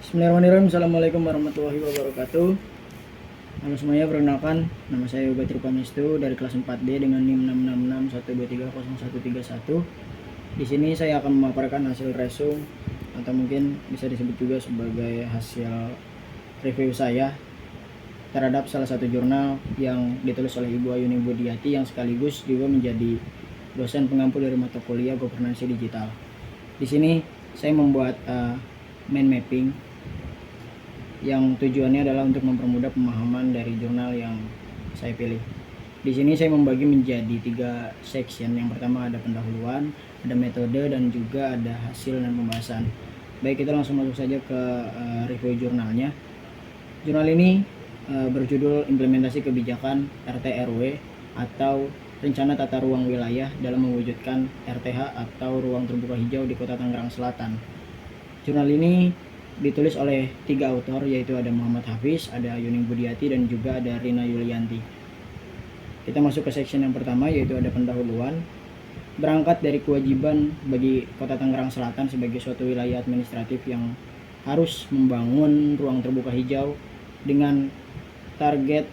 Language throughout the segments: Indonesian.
Bismillahirrahmanirrahim. Assalamualaikum warahmatullahi wabarakatuh. Halo semuanya, perkenalkan nama saya Yoga Tripamistu dari kelas 4D dengan NIM 666123031. Di sini saya akan memaparkan hasil resume atau mungkin bisa disebut juga sebagai hasil review saya terhadap salah satu jurnal yang ditulis oleh Ibu Ayuni Budiati yang sekaligus juga menjadi dosen pengampu dari mata kuliah Governance Digital. Di sini saya membuat mind mapping yang tujuannya adalah untuk mempermudah pemahaman dari jurnal yang saya pilih. Di sini saya membagi menjadi 3 section. Yang pertama ada pendahuluan, ada metode, dan juga ada hasil dan pembahasan. Baik, kita langsung masuk saja ke review jurnalnya. Jurnal ini berjudul Implementasi Kebijakan RT/RW atau Rencana Tata Ruang Wilayah dalam mewujudkan RTH atau Ruang Terbuka Hijau di Kota Tangerang Selatan. Jurnal ini ditulis oleh 3 autor, yaitu ada Muhammad Hafiz, ada Yuning Budiati, dan juga ada Rina Yulianti. Kita masuk ke section yang pertama, yaitu ada pendahuluan. Berangkat dari kewajiban bagi Kota Tangerang Selatan sebagai suatu wilayah administratif yang harus membangun ruang terbuka hijau dengan target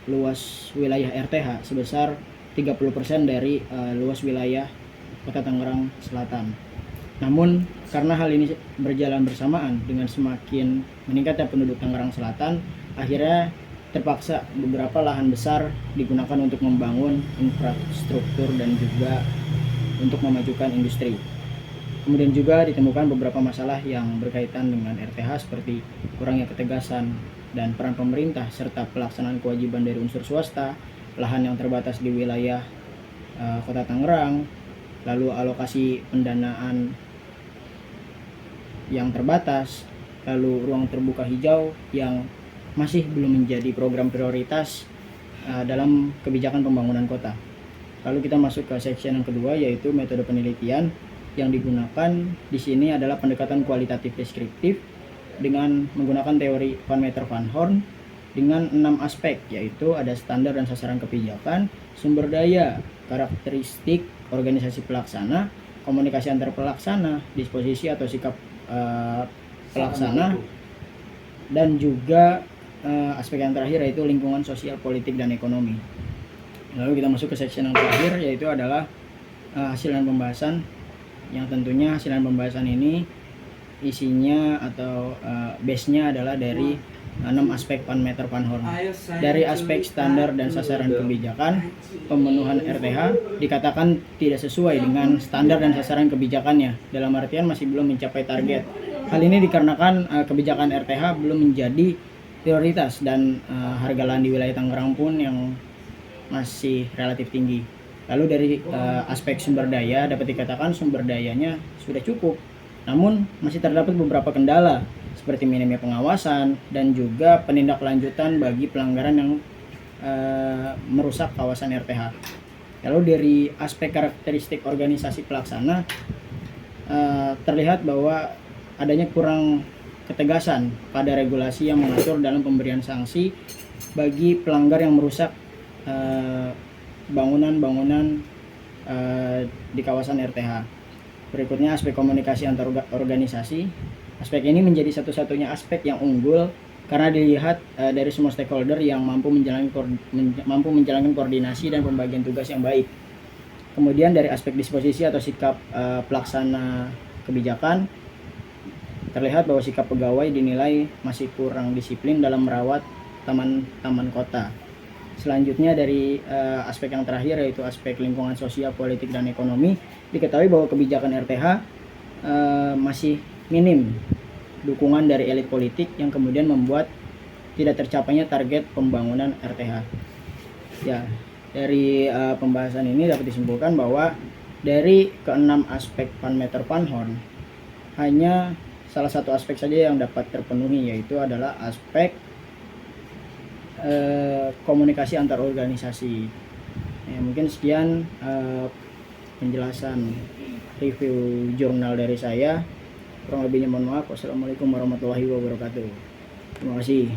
luas wilayah RTH sebesar 30% dari luas wilayah Kota Tangerang Selatan. Namun karena hal ini berjalan bersamaan dengan semakin meningkatnya penduduk Tangerang Selatan, akhirnya terpaksa beberapa lahan besar digunakan untuk membangun infrastruktur dan juga untuk memajukan industri. Kemudian juga ditemukan beberapa masalah yang berkaitan dengan RTH seperti kurangnya ketegasan dan peran pemerintah serta pelaksanaan kewajiban dari unsur swasta, lahan yang terbatas di wilayah Kota Tangerang, lalu alokasi pendanaan yang terbatas, lalu ruang terbuka hijau yang masih belum menjadi program prioritas dalam kebijakan pembangunan kota. Lalu kita masuk ke section yang kedua, yaitu metode penelitian. Yang digunakan di sini adalah pendekatan kualitatif deskriptif dengan menggunakan teori Van Meter Van Horn dengan 6 aspek, yaitu ada standar dan sasaran kebijakan, sumber daya, karakteristik organisasi pelaksana, komunikasi antar pelaksana, disposisi atau sikap pelaksana, dan juga aspek yang terakhir yaitu lingkungan sosial, politik, dan ekonomi. Lalu kita masuk ke section yang terakhir, yaitu adalah hasil dan pembahasan, yang tentunya hasil dan pembahasan ini isinya atau base-nya adalah dari 6 aspek Van Meter Van Horn. Dari aspek standar dan sasaran kebijakan, pemenuhan RTH dikatakan tidak sesuai dengan standar dan sasaran kebijakannya, dalam artian masih belum mencapai target. Hal ini dikarenakan kebijakan RTH belum menjadi prioritas dan harga lahan di wilayah Tangerang pun yang masih relatif tinggi. Lalu dari aspek sumber daya dapat dikatakan sumber dayanya sudah cukup, namun masih terdapat beberapa kendala seperti minimnya pengawasan dan juga penindaklanjutan bagi pelanggaran yang merusak kawasan RTH. Lalu dari aspek karakteristik organisasi pelaksana terlihat bahwa adanya kurang ketegasan pada regulasi yang mengatur dalam pemberian sanksi bagi pelanggar yang merusak bangunan-bangunan di kawasan RTH. Berikutnya aspek komunikasi antar organisasi. Aspek ini menjadi satu-satunya aspek yang unggul karena dilihat dari semua stakeholder yang mampu menjalankan koordinasi dan pembagian tugas yang baik. Kemudian dari aspek disposisi atau sikap pelaksana kebijakan, terlihat bahwa sikap pegawai dinilai masih kurang disiplin dalam merawat taman-taman kota. Selanjutnya dari aspek yang terakhir, yaitu aspek lingkungan sosial, politik, dan ekonomi, diketahui bahwa kebijakan RTH masih minim dukungan dari elit politik yang kemudian membuat tidak tercapainya target pembangunan RTH. Ya, dari pembahasan ini dapat disimpulkan bahwa dari ke-6 aspek Van Meter Van Horn, hanya salah satu aspek saja yang dapat terpenuhi, yaitu adalah aspek komunikasi antar organisasi. Ya, mungkin sekian penjelasan review jurnal dari saya. Kurang lebihnya mohon maaf. Wassalamualaikum warahmatullahi wabarakatuh. Terima kasih.